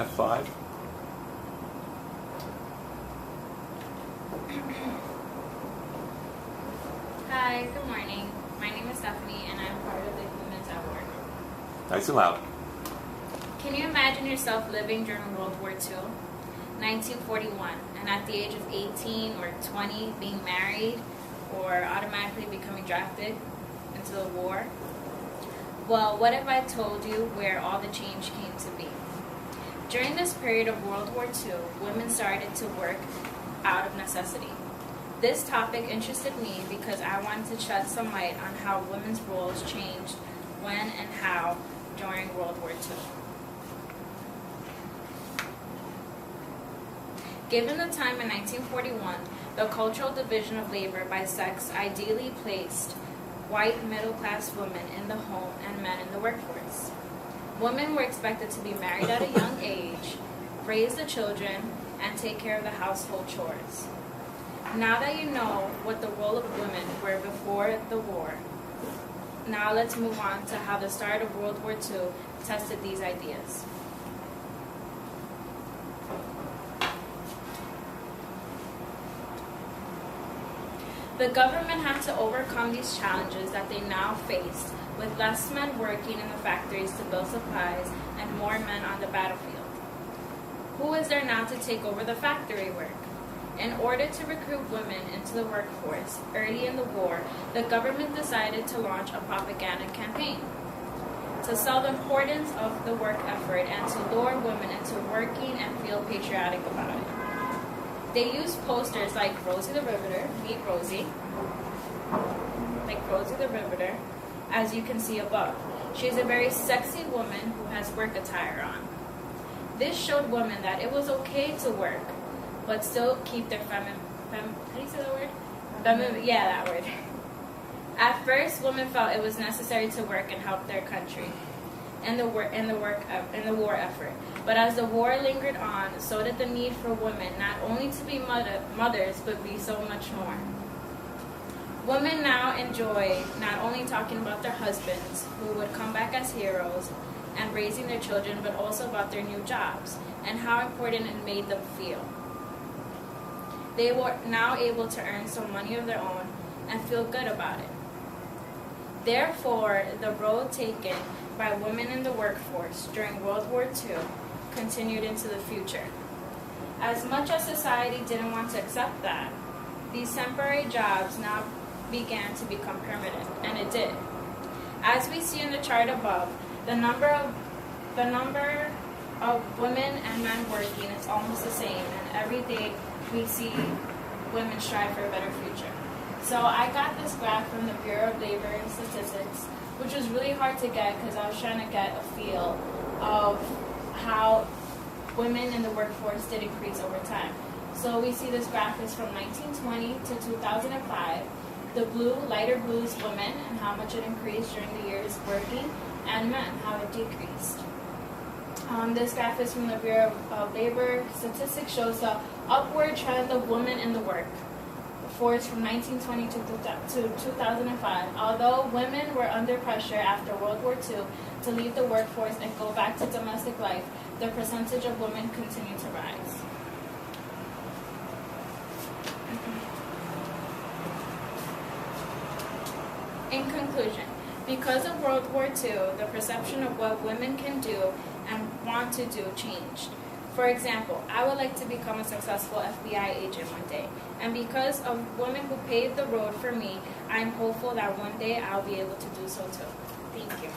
F5. Hi, good morning. My name is Stephanie and I'm part of the Women's at Work. Nice and loud. Can you imagine yourself living during World War II, 1941, and at the age of 18 or 20 being married or automatically becoming drafted into the war? Well, what if I told you where all the change came to be? During this period of World War II, women started to work out of necessity. This topic interested me because I wanted to shed some light on how women's roles changed when and how during World War II. Given the time in 1941, the cultural division of labor by sex ideally placed white middle-class women in the home and men in the workforce. Women were expected to be married at a young age, raise the children, and take care of the household chores. Now that you know what the role of women were before the war, now let's move on to how the start of World War II tested these ideas. The government had to overcome these challenges that they now faced, with less men working in the factories to build supplies and more men on the battlefield. Who is there now to take over the factory work? In order to recruit women into the workforce early in the war, the government decided to launch a propaganda campaign to sell the importance of the work effort and to lure women into working and feel patriotic about it. They used posters like Rosie the Riveter, meet Rosie, like Rosie the Riveter, as you can see above. She's a very sexy woman who has work attire on. This showed women that it was okay to work, but still keep their how do you say that word? Yeah, that word. At first, women felt it was necessary to work and help their country in the war effort. But as the war lingered on, so did the need for women not only to be mothers, but be so much more. Women now enjoy not only talking about their husbands, who would come back as heroes, and raising their children, but also about their new jobs and how important it made them feel. They were now able to earn some money of their own and feel good about it. Therefore, the role taken by women in the workforce during World War II continued into the future. As much as society didn't want to accept that, these temporary jobs now began to become permanent, and it did. As we see in the chart above, the number of women and men working is almost the same, and every day we see women strive for a better future. So I got this graph from the Bureau of Labor and Statistics, which was really hard to get because I was trying to get a feel of how women in the workforce did increase over time. So we see this graph is from 1920 to 2005. The blue, lighter blue is women and how much it increased during the years working, and men, how it decreased. This graph is from the Bureau of Labor Statistics, shows the upward trend of women in the workforce from 1920 to 2005. Although women were under pressure after World War II to leave the workforce and go back to domestic life, the percentage of women continued to rise. In conclusion, because of World War II, the perception of what women can do and want to do changed. For example, I would like to become a successful FBI agent one day, and because of women who paved the road for me, I'm hopeful that one day I'll be able to do so too. Thank you.